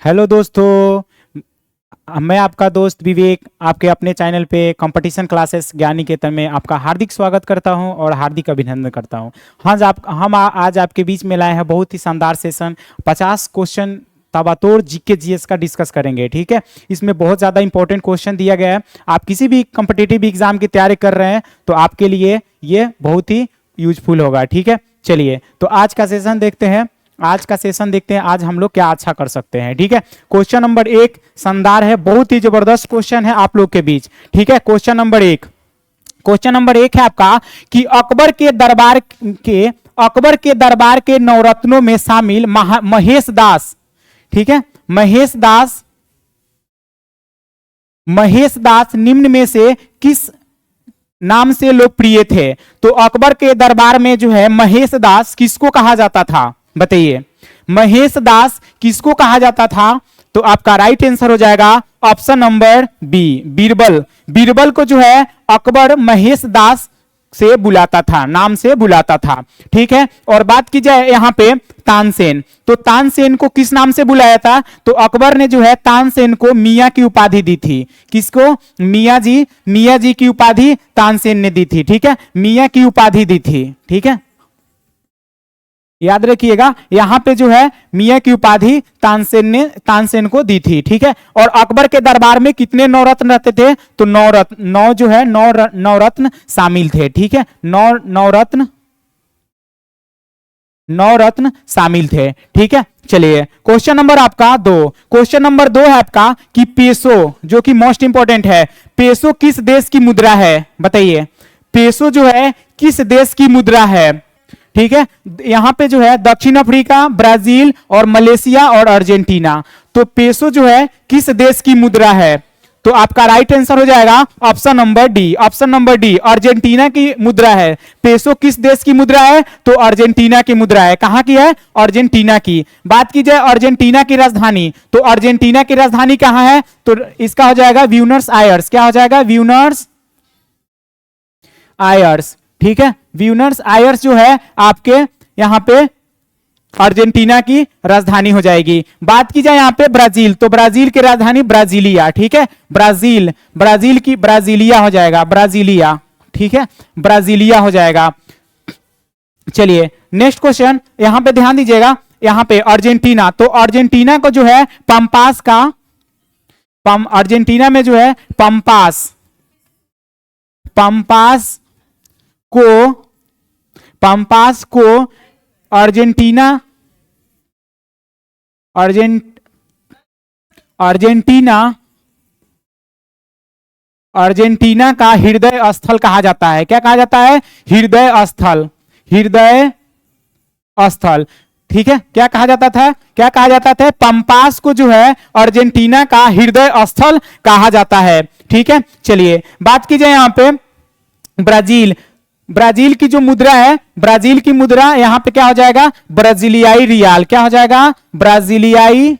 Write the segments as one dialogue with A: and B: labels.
A: Hello दोस्तों, मैं आपका दोस्त विवेक आपके अपने चैनल पे कंपटीशन क्लासेस ज्ञान निकेतन में आपका हार्दिक स्वागत करता हूं और हार्दिक अभिनंदन करता हूं। आज आपके बीच में लाए हैं बहुत ही शानदार सेशन। 50 क्वेश्चन ताबड़तोड़ जीके जीएस का डिस्कस करेंगे। ठीक है, इसमें बहुत ज़्यादा इंपॉर्टेंट क्वेश्चन दिया गया है। आप किसी भी कॉम्पिटिटिव एग्जाम की तैयारी कर रहे हैं तो आपके लिए ये बहुत ही यूजफुल होगा। ठीक है, चलिए तो आज का सेशन देखते हैं। आज हम लोग क्या अच्छा कर सकते हैं। ठीक है, क्वेश्चन नंबर 1 शानदार है, बहुत ही जबरदस्त क्वेश्चन है आप लोग के बीच। ठीक है, क्वेश्चन नंबर 1 है आपका कि अकबर के दरबार के नवरत्नों में शामिल महेश दास। ठीक है, महेश दास निम्न में से किस नाम से लोकप्रिय थे? तो अकबर के दरबार में जो है महेश दास किसको कहा जाता था, बताइए। महेश दास किसको कहा जाता था? तो आपका राइट आंसर हो जाएगा option number B, Birbal. Birbal को जो है अकबर महेश दास से बुलाता था, नाम से बुलाता था। ठीक है, और बात की जाए यहाँ पे तानसेन, तो तानसेन को किस नाम से बुलाया था? तो अकबर ने जो है तानसेन को मियां की उपाधि दी थी। किसको? मियां जी की उपाधि तानसेन ने दी थी। ठीक है, मियां की उपाधि दी थी। ठीक है, याद रखिएगा, यहां पे जो है मियां की उपाधि तानसेन को दी थी। ठीक है, और अकबर के दरबार में कितने नवरत्न रहते थे? तो नवरत्न शामिल थे। ठीक है, नवरत्न शामिल थे। ठीक है, चलिए क्वेश्चन नंबर आपका 2 है आपका कि पेसो, जो कि मोस्ट इंपॉर्टेंट है, पेसो किस देश की मुद्रा है? बताइए, पेसो जो है किस देश की मुद्रा है? ठीक है, यहां पे जो है दक्षिण अफ्रीका, ब्राजील और मलेशिया और अर्जेंटीना। तो पेसो जो है किस देश की मुद्रा है? तो आपका राइट आंसर हो जाएगा ऑप्शन नंबर डी, अर्जेंटीना की मुद्रा है। पेसो किस देश की मुद्रा है? तो अर्जेंटीना की मुद्रा है। कहां की है? अर्जेंटीना की। बात की जाए अर्जेंटीना की राजधानी, तो अर्जेंटीना की राजधानी कहां है? तो इसका हो जाएगा ब्यूनस आयर्स। क्या हो जाएगा? Buenos Aires. ठीक है, ब्यूनस आयर्स जो है आपके यहां पे अर्जेंटीना की राजधानी हो जाएगी। बात की जाए यहां पे ब्राजील, तो ब्राजील की राजधानी ब्राजीलिया। ठीक है, ब्राजील की ब्राजीलिया हो जाएगा, ब्राजीलिया। ठीक है, ब्राजीलिया हो जाएगा। चलिए नेक्स्ट क्वेश्चन, यहां पे ध्यान दीजिएगा, यहां पे अर्जेंटीना, तो अर्जेंटीना को जो है अर्जेंटीना में जो है पंपास को अर्जेंटीना का हृदय स्थल कहा जाता है। क्या कहा जाता है? हृदय स्थल। ठीक है, क्या कहा जाता था? पंपास को जो है अर्जेंटीना का हृदय स्थल कहा जाता है। ठीक है, चलिए बात की जाए यहां पे ब्राजील की जो मुद्रा है, ब्राजील की मुद्रा यहां पे क्या हो जाएगा? ब्राजीलियाई रियाल। क्या हो जाएगा? ब्राजीलियाई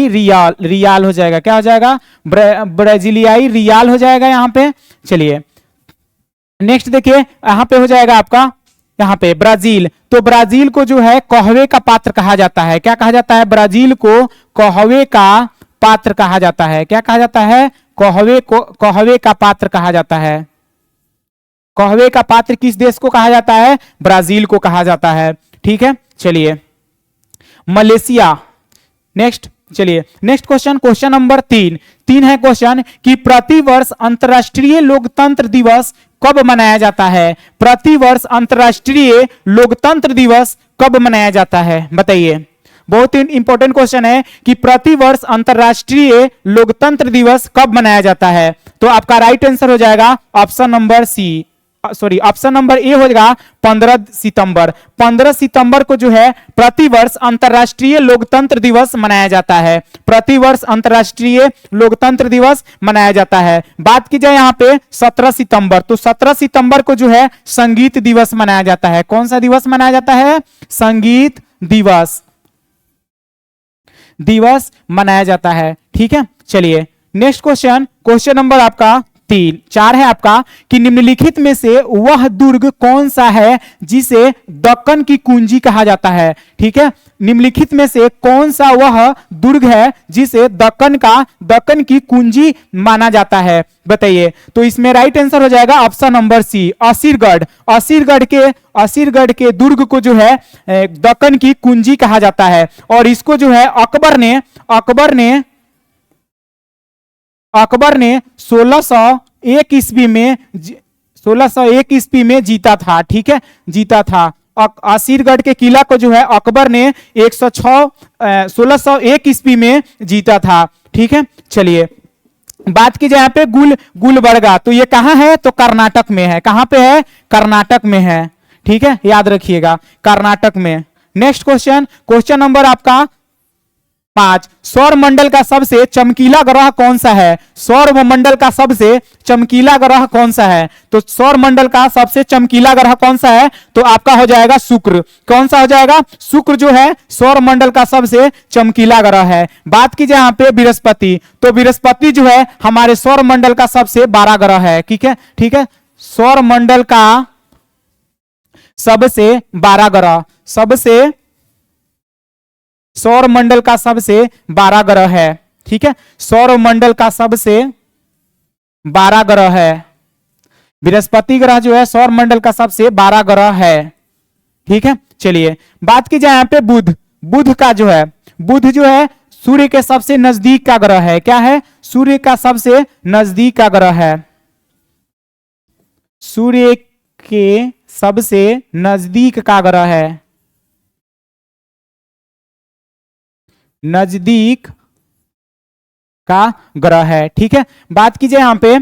A: रियाल हो जाएगा। क्या हो जाएगा? ब्राजीलियाई रियाल हो जाएगा यहां पे। चलिए नेक्स्ट देखिए, यहां पे हो जाएगा आपका, यहां पे ब्राजील, तो ब्राजील को जो है कहवे का पात्र कहा जाता है। क्या कहा जाता है? ब्राजील को कहवे का पात्र कहा जाता है। क्या कहा जाता है? कहवे का पात्र कहा जाता है। कहवे का पात्र किस देश को कहा जाता है? ब्राजील को कहा जाता है। ठीक है, चलिए मलेशिया। चलिए नेक्स्ट क्वेश्चन नंबर 3 है क्वेश्चन कि प्रतिवर्ष अंतरराष्ट्रीय लोकतंत्र दिवस कब मनाया जाता है? प्रतिवर्ष अंतरराष्ट्रीय लोकतंत्र दिवस कब मनाया जाता है? बताइए, बहुत ही इंपॉर्टेंट क्वेश्चन है कि प्रतिवर्ष अंतरराष्ट्रीय लोकतंत्र दिवस कब मनाया जाता है? तो आपका राइट आंसर हो जाएगा ऑप्शन नंबर ए हो जाएगा 15 सितंबर। 15 सितंबर को जो है प्रतिवर्ष अंतरराष्ट्रीय लोकतंत्र दिवस मनाया जाता है। प्रतिवर्ष अंतरराष्ट्रीय लोकतंत्र दिवस मनाया जाता है। बात की जाए यहाँ पे 17 सितंबर, तो 17 सितंबर को जो है संगीत दिवस मनाया जाता है। कौन सा दिवस मनाया जाता है? संगीत दिवस मनाया जाता है। ठीक है, चलिए नेक्स्ट क्वेश्चन नंबर आपका 4 है आपका कि निम्नलिखित में से वह दुर्ग कौन सा है जिसे दक्कन की कुंजी कहा जाता है। ठीक है, निम्नलिखित में से कौन सा वह दुर्ग है जिसे दक्कन की कुंजी माना जाता है, बताइए। तो इसमें राइट आंसर हो जाएगा option number C, Asirgarh. Asirgarh के दुर्ग को जो है दक्कन की कुंजी कहा जाता है। और इसको जो है अकबर ने 1601 ईस्वी में जीता था। ठीक है, जीता था। असीरगढ़ के किला को जो है अकबर ने 1601 ईस्वी में जीता था। ठीक है, चलिए बात की जाए यहाँ पे गुलबर्गा, तो ये कहां है, तो कर्नाटक में है। कहां पे है, कर्नाटक में है। ठीक है, याद रखिएगा कर्नाटक में। नेक्स्ट क्वेश्चन नंबर आपका 5, सौर मंडल का सबसे चमकीला ग्रह कौन सा है। सौर मंडल का सबसे चमकीला ग्रह कौन सा है, तो सौर मंडल का सबसे चमकीला ग्रह कौन सा है, तो आपका हो जाएगा शुक्र। कौन सा हो जाएगा, शुक्र जो है सौर मंडल का सबसे चमकीला ग्रह है। बात की जाए यहाँ पे बृहस्पति, तो बृहस्पति जो है हमारे सौर मंडल का सबसे बड़ा ग्रह है। ठीक है, ठीक है, सौर मंडल का सबसे बड़ा ग्रह, सौर मंडल का सबसे 12 ग्रह है। ठीक है, सौर मंडल का सबसे 12 ग्रह है। बृहस्पति ग्रह जो है सौर मंडल का सबसे 12 ग्रह है। ठीक है, चलिए बात की जाए यहाँ पे बुध का जो है, बुध जो है सूर्य के सबसे नजदीक का ग्रह है। क्या है, सूर्य का सबसे नजदीक का ग्रह है। सूर्य के सबसे नजदीक का ग्रह है, नजदीक का ग्रह है। ठीक है, बात कीजिए यहां पे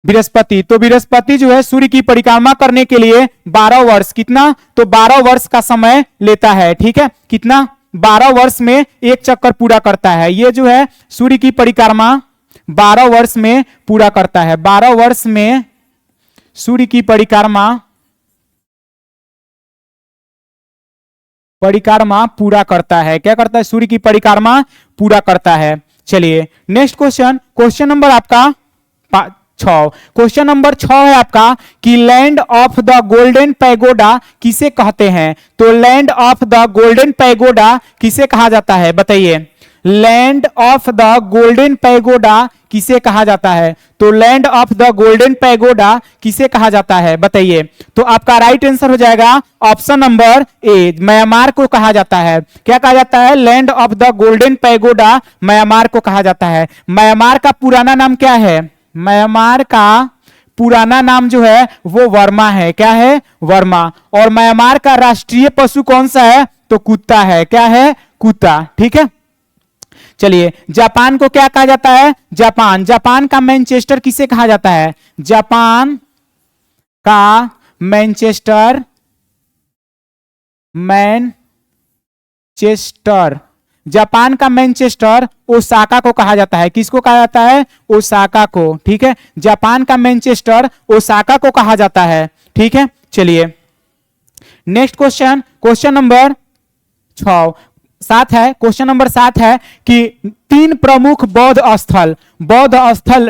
A: बृहस्पति, तो बृहस्पति जो है सूर्य की परिक्रमा करने के लिए 12 वर्ष, कितना, तो 12 वर्ष का समय लेता है। ठीक है, कितना, 12 वर्ष में एक चक्कर पूरा करता है। ये जो है सूर्य की परिक्रमा 12 वर्ष में पूरा करता है। 12 वर्ष में सूर्य की परिक्रमा पूरा करता है। क्या करता है, सूर्य की परिक्रमा पूरा करता है। चलिए नेक्स्ट क्वेश्चन नंबर आपका 6। क्वेश्चन नंबर 6 है आपका कि land of the golden pagoda किसे कहते हैं, तो land of the golden pagoda किसे कहा जाता है, बताइए। Land of the golden pagoda किसे कहा जाता है, तो land of the golden pagoda किसे कहा जाता है, बताइए। तो आपका राइट आंसर हो जाएगा ऑप्शन नंबर ए, म्यांमार को कहा जाता है। क्या कहा जाता है, land of the golden pagoda Myanmar को कहा जाता है। म्यांमार का पुराना नाम क्या है, म्यांमार का पुराना नाम जो है वो वर्मा है। क्या है, वर्मा। और म्यांमार का राष्ट्रीय पशु कौन सा है, तो कुत्ता है। क्या है, कुत्ता। ठीक है, चलिए जापान को क्या कहा जाता है, जापान का मैनचेस्टर किसे कहा जाता है, जापान का मैनचेस्टर जापान का मैनचेस्टर ओसाका को कहा जाता है। किसको कहा जाता है, ओसाका को। ठीक है, जापान का मैनचेस्टर ओसाका को कहा जाता है। ठीक है, चलिए नेक्स्ट क्वेश्चन नंबर 7 है। क्वेश्चन नंबर 7 है कि 3 प्रमुख बौद्ध स्थल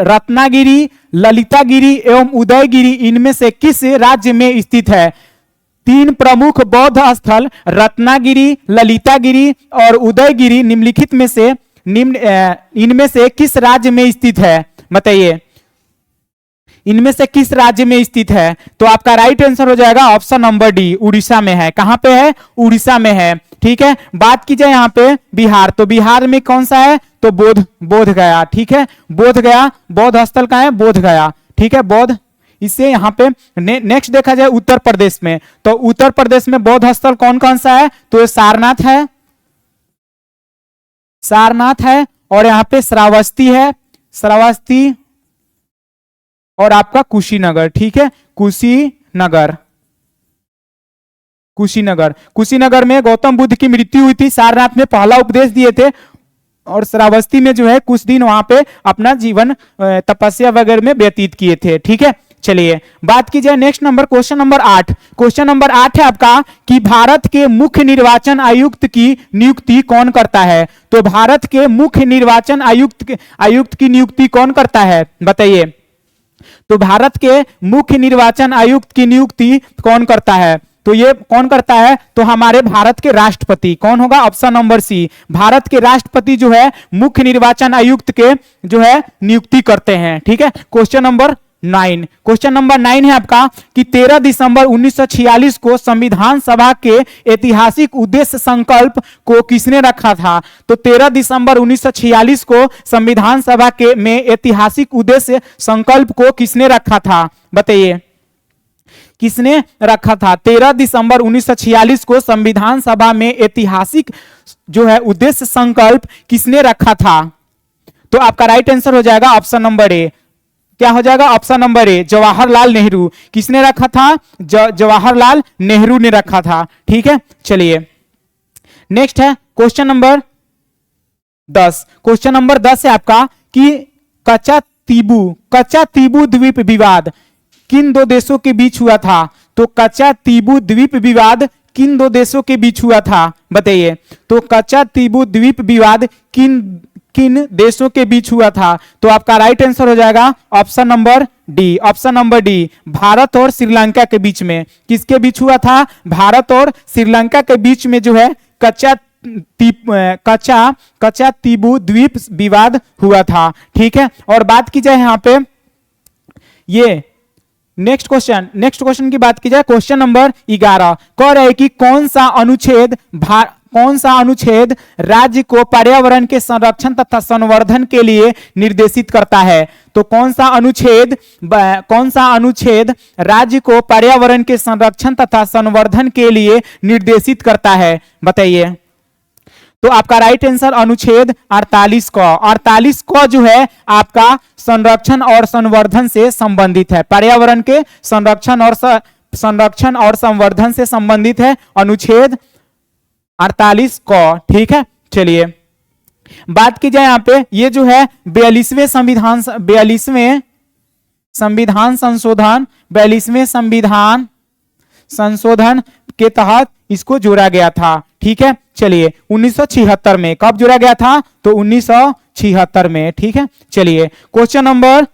A: रत्नागिरी, ललितागिरी एवं उदयगिरी इनमें से किस राज्य में स्थित है। 3 प्रमुख बौद्ध स्थल रत्नागिरी, ललितागिरी और उदयगिरी निम्नलिखित में से इनमें से किस राज्य में स्थित है, बताइए। इनमें से किस राज्य में स्थित है, तो आपका राइट आंसर हो जाएगा ऑप्शन नंबर डी, उड़ीसा में है। कहां पे है, उड़ीसा में है। ठीक है, बात की जाए यहाँ पे बिहार, तो बिहार में कौन सा है, तो बोध गया। ठीक है, बोध गया, बौद्ध स्थल का है बोध गया। ठीक है, बौद्ध। इससे यहाँ पे नेक्स्ट देखा जाए उत्तर प्रदेश में, तो उत्तर प्रदेश में बौद्ध स्थल कौन कौन सा है, तो सारनाथ है, और यहाँ पे श्रावस्ती है, और आपका कुशीनगर। ठीक है, कुशीनगर में गौतम बुद्ध की मृत्यु हुई थी, सारनाथ में पहला उपदेश दिए थे, और श्रावस्ती में जो है कुछ दिन वहां पे अपना जीवन तपस्या वगैरह में व्यतीत किए थे। ठीक है, चलिए बात की जाए next number question number 8। Question number 8 है आपका कि भारत के मुख्य निर्वाचन आयुक्त की नियुक्ति कौन करता है, तो भारत के मुख्य निर्वाचन आयुक्त की नियुक्ति कौन करता है, बताइए। तो भारत के मुख्य निर्वाचन आयुक्त की नियुक्ति कौन करता है? तो ये कौन करता है? तो हमारे भारत के राष्ट्रपति। कौन होगा? ऑप्शन नंबर सी, भारत के राष्ट्रपति जो है मुख्य निर्वाचन आयुक्त के जो है नियुक्ति करते हैं। ठीक है, क्वेश्चन नंबर 9। क्वेश्चन नंबर 9 है आपका कि 13 दिसंबर 1946 को संविधान सभा के ऐतिहासिक उद्देश्य संकल्प को किसने रखा था? तो 13 दिसंबर 1946 को संविधान सभा के में ऐतिहासिक उद्देश्य संकल्प को किसने रखा था? बताइए, किसने रखा था? 13 दिसंबर 1946 को संविधान सभा में ऐतिहासिक जो है उद्देश्य संकल्प किसने रखा था? तो आपका राइट आंसर हो जाएगा ऑप्शन नंबर ए। क्या हो जाएगा? Option number A, Jawaharlal Nehru. किसने रखा था? जवाहरलाल नेहरू ने रखा था। ठीक है, चलिए नेक्स्ट है क्वेश्चन नंबर 10। क्वेश्चन नंबर 10 है आपका कि कच्चा तीबू द्वीप विवाद किन दो देशों के बीच हुआ था? तो कच्चा तीबू द्वीप विवाद किन दो देशों के बीच हुआ था? बताइए, तो कच्चा तीबू द्वीप विवाद किन देशों के बीच हुआ था? तो आपका राइट आंसर हो जाएगा option number D. Option number D, Bharat और श्रीलंका के बीच में। किसके बीच हुआ था? भारत और श्रीलंका के बीच में जो है कच्चा तीबू द्वीप विवाद हुआ था। ठीक है, और बात की जाए यहां पे ये नेक्स्ट क्वेश्चन की बात की जाए, क्वेश्चन नंबर 11 कह रहे कि कौन सा अनुच्छेद राज्य को पर्यावरण के संरक्षण तथा संवर्धन के लिए निर्देशित करता है? तो कौन सा अनुच्छेद राज्य को पर्यावरण के संरक्षण तथा संवर्धन के लिए निर्देशित करता है? बताइए। तो आपका राइट आंसर अनुच्छेद 48 को जो है आपका संरक्षण और संवर्धन से संबंधित है। पर्यावरण के संरक्षण और संवर्धन से संबंधित है अनुच्छेद 48 को। ठीक है, चलिए बात की जाए यहां पे, ये जो है 42वें संविधान संशोधन के तहत इसको जोड़ा गया था। ठीक है, चलिए 1976 में। कब जोड़ा गया था? तो 1976 में। ठीक है, चलिए क्वेश्चन नंबर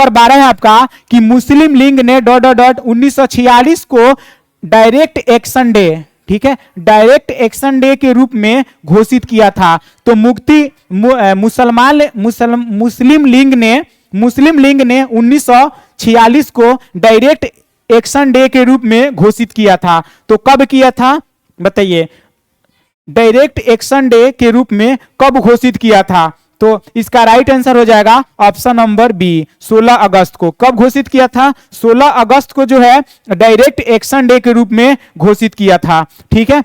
A: 12 है आपका कि मुस्लिम लीग ने ... 1946 को डायरेक्ट एक्शन डे, ठीक है, डायरेक्ट एक्शन डे के रूप में घोषित किया था। तो मुस्लिम लीग ने 1946 को डायरेक्ट एक्शन डे के रूप में घोषित किया था। तो कब किया था? बताइए, डायरेक्ट एक्शन डे के रूप में कब घोषित किया था? तो इसका राइट आंसर हो जाएगा ऑप्शन नंबर बी, 16 अगस्त को। कब घोषित किया था? 16 अगस्त को जो है डायरेक्ट एक्शन डे के रूप में घोषित किया था। ठीक है,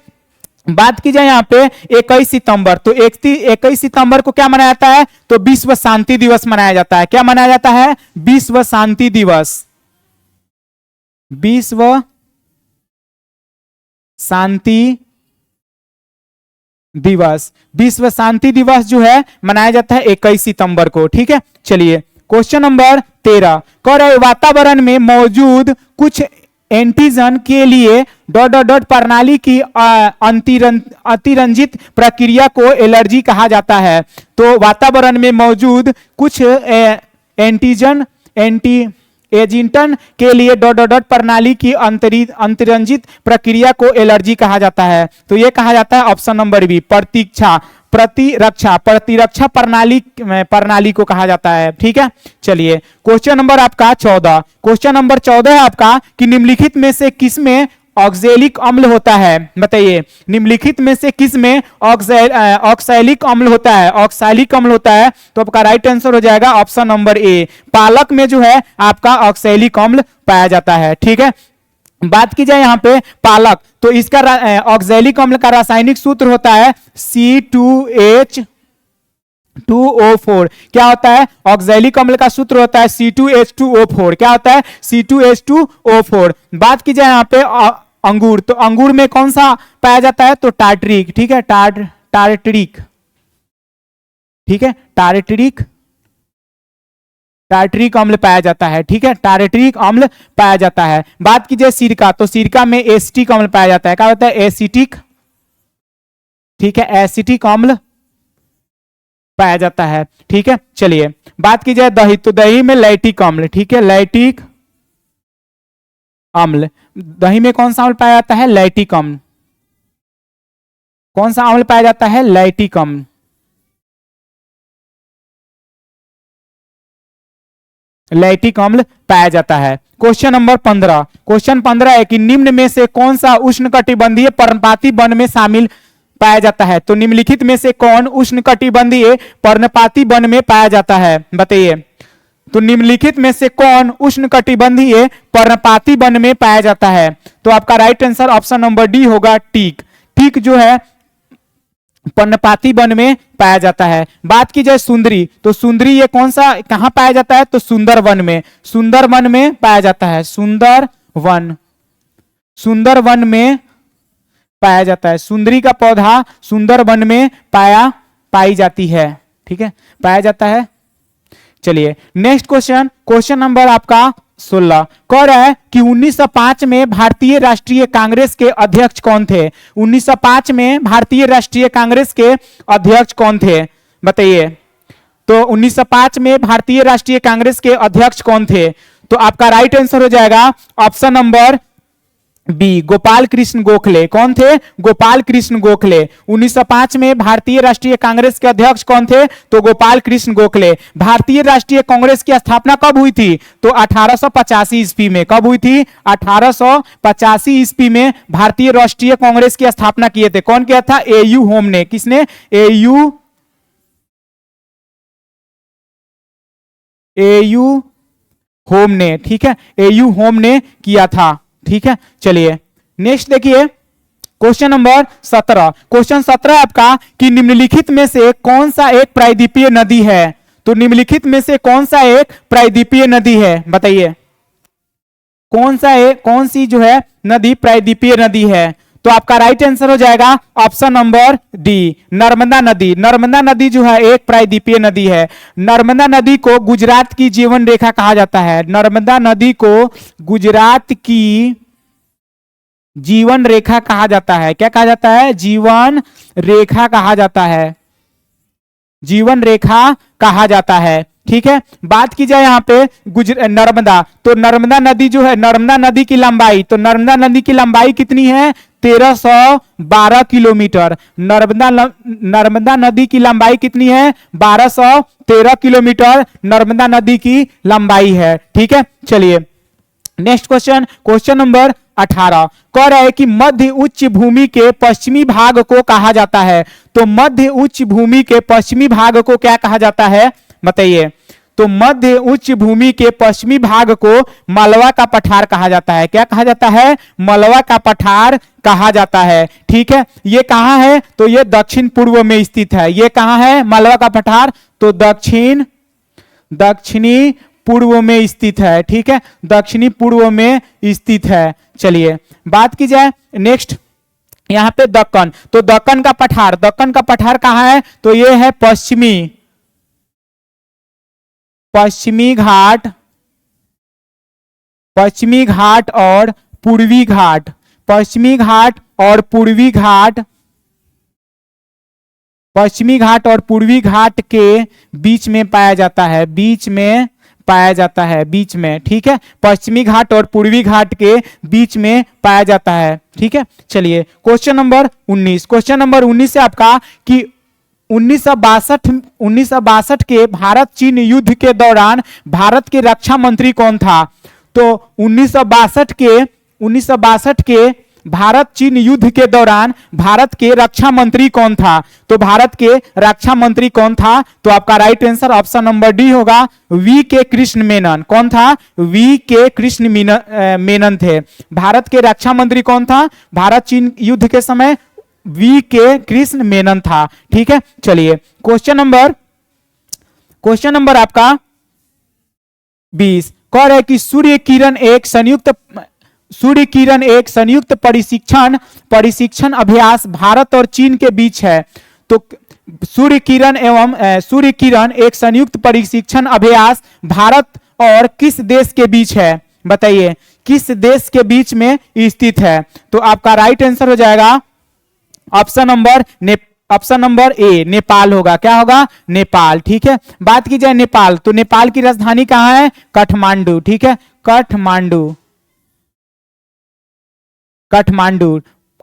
A: बात की जाए यहाँ पे 21 सितंबर, तो 21 सितंबर को क्या मनाया जाता है? तो विश्व शांति दिवस मनाया जाता है। क्या मनाया जाता है? विश्व शांति दिवस। विश्व शांति दिवस जो है मनाया जाता है 21 सितंबर को। ठीक है, चलिए क्वेश्चन नंबर 13 कह रहे वातावरण में मौजूद कुछ एंटीजन के लिए ... प्रणाली की अतिरंजित प्रक्रिया को एलर्जी कहा जाता है। तो वातावरण में मौजूद कुछ एजेंटन के लिए ... प्रणाली की अंतरंजित प्रक्रिया को एलर्जी कहा जाता है। तो यह कहा जाता है ऑप्शन नंबर बी, प्रतिरक्षा प्रणाली को कहा जाता है। ठीक है, चलिए क्वेश्चन नंबर आपका 14। क्वेश्चन नंबर 14 है आपका कि निम्नलिखित में से किस में ऑक्सैलिक अम्ल होता है? बताइए, निम्नलिखित में से किस में ऑक्सैलिक अम्ल होता है? ऑक्सैलिक अम्ल होता है। तो आपका राइट आंसर हो जाएगा ऑप्शन नंबर ए, पालक में जो है आपका ऑक्सैलिक अम्ल पाया जाता है। ठीक है, बात की जाए यहाँ पे पालक, तो इसका ऑक्सैलिक अम्ल का रासायनिक सूत्र होता है C2H2O4। क्या होता है? ऑक्सैलिक अम्ल का सूत्र होता है C2H2O4। क्या होता है? C2H2O4। बात की जाए यहाँ पे अंगूर, तो अंगूर में कौन सा पाया जाता है? तो टार्टरिक। ठीक है, टार्टरिक। ठीक है, टार्टरिक अम्ल पाया जाता है। ठीक है, टार्टरिक अम्ल पाया जाता है। बात कीजिए सिरका, तो सिरका में एसिटिक अम्ल पाया जाता है। क्या होता है? एसिटिक। ठीक है, एसिटिक अम्ल पाया जाता है। ठीक है, चलिए बात की जाए दही, तो दही में लैक्टिक अम्ल, ठीक है, लैक्टिक अम्ल, दही में कौन सा अम्ल पाया जाता है? लैक्टिक अम्ल। कौन सा अम्ल पाया जाता है? लैक्टिक अम्ल। लैक्टिक अम्ल पाया जाता है। क्वेश्चन नंबर 15, क्वेश्चन 15 है कि निम्न में से कौन सा उष्णकटिबंधीय पर्णपाती वन में शामिल पाया जाता है? तो निम्नलिखित में से कौन उष्णकटिबंधीय पर्णपाती वन में पाया जाता है, बताइए। तो निम्नलिखित में से कौन उष्णकटिबंधीय पर्णपाती वन में पाया जाता है? तो आपका right answer option number D होगा, टीक। टीक जो है पर्णपाती वन में पाया जाता है। बात की जाए सुंदरी, तो सुंदरी ये कौन सा, कहां पाया जाता है? तो सुंदर वन में, सुंदर वन में पाया जाता है। सुंदर वन, सुंदर वन में पाया जाता है। सुंदरी का पौधा सुंदर वन में पाई जाती है। ठीक है, पाया जाता है। चलिए नेक्स्ट क्वेश्चन, क्वेश्चन नंबर आपका 16 कह रहा है कि 1905 में भारतीय राष्ट्रीय कांग्रेस के अध्यक्ष कौन थे? 1905 में भारतीय राष्ट्रीय कांग्रेस के अध्यक्ष कौन थे, बताइए। तो 1905 में भारतीय राष्ट्रीय कांग्रेस के अध्यक्ष कौन थे? तो आपका राइट आंसर हो जाएगा option number B, Gopal Krishna Gokhale. कौन थे? गोपाल कृष्ण गोखले। 1905 में भारतीय राष्ट्रीय कांग्रेस के अध्यक्ष कौन थे? तो गोपाल कृष्ण गोखले। भारतीय राष्ट्रीय कांग्रेस की स्थापना कब हुई थी? तो 1885 ईस्वी में। कब हुई थी? 1885 ईस्वी में भारतीय राष्ट्रीय कांग्रेस की स्थापना किए थे। कौन किया था? एयू होम ने। किसने? एयू होम ने। ठीक है, एयू होम ने किया था। ठीक है, चलिए नेक्स्ट देखिए क्वेश्चन नंबर 17, क्वेश्चन 17 आपका कि निम्नलिखित में से कौन सा एक प्रायद्वीपीय नदी है? तो निम्नलिखित में से कौन सा एक प्रायद्वीपीय नदी है, बताइए। कौन सी जो है नदी प्रायद्वीपीय नदी है? तो आपका राइट आंसर हो जाएगा ऑप्शन नंबर डी, नर्मदा नदी। नर्मदा नदी जो है एक प्रायद्वीपीय नदी है। नर्मदा नदी को गुजरात की जीवन रेखा कहा जाता है। नर्मदा नदी को गुजरात की जीवन रेखा कहा जाता है। क्या कहा जाता है? जीवन रेखा कहा जाता है। जीवन रेखा कहा जाता है। ठीक है, बात की जाए यहाँ पे नर्मदा, तो नर्मदा नदी जो है, नर्मदा नदी की लंबाई, तो नर्मदा नदी की लंबाई कितनी है? 1312 किलोमीटर। नर्मदा नदी की लंबाई कितनी है? 1213 किलोमीटर नर्मदा नदी की लंबाई है। ठीक है, चलिए नेक्स्ट क्वेश्चन, क्वेश्चन नंबर 18 कह रहा है कि मध्य उच्च भूमि के पश्चिमी भाग को कहा जाता है। तो मध्य उच्च भूमि के पश्चिमी भाग को क्या कहा जाता है, बताइए। तो मध्य उच्च भूमि के पश्चिमी भाग को मालवा का पठार कहा जाता है। क्या कहा जाता है? मलवा का पठार कहा जाता है। ठीक है, ये कहां है? तो ये दक्षिण पूर्व में स्थित है। ये कहां है मालवा का पठार? तो दक्षिणी पूर्व में स्थित है। ठीक है, दक्षिणी पूर्व में स्थित है। चलिए बात की जाए नेक्स्ट, यहां पे दक्कन, तो दक्कन का पठार कहां है? तो ये है पश्चिमी घाट और पूर्वी घाट। पश्चिमी घाट और पूर्वी घाट, पश्चिमी घाट और पूर्वी घाट के बीच में पाया जाता है। बीच में पाया जाता है, बीच में। ठीक है, पश्चिमी घाट और पूर्वी घाट के बीच में पाया जाता है। ठीक है, चलिए क्वेश्चन नंबर 19, क्वेश्चन नंबर 19 से आपका कि 1962 के भारत चीन युद्ध के दौरान भारत के रक्षा मंत्री कौन था? तो 1962 के भारत चीन युद्ध के दौरान भारत के रक्षा मंत्री कौन था? तो भारत के रक्षा मंत्री कौन था? तो आपका right answer option number D होगा, वी के कृष्ण मेनन। कौन था? वी के कृष्ण मेनन थे। भारत के रक्षा मंत्री कौन था भारत चीन युद्ध के समय? वी के कृष्ण मेनन था। ठीक है, चलिए क्वेश्चन नंबर आपका 20 कह रहा है कि सूर्य किरण एक संयुक्त प्रशिक्षण अभ्यास भारत और चीन के बीच है। तो सूर्य किरण एक संयुक्त प्रशिक्षण अभ्यास भारत और किस देश के बीच है, बताइए। किस देश के बीच में स्थित है? तो आपका राइट आंसर हो जाएगा option number option number A Nepal होगा। क्या होगा? नेपाल। ठीक है, बात की जाए नेपाल, तो नेपाल की राजधानी कहाँ है? काठमांडू। ठीक है, काठमांडू। काठमांडू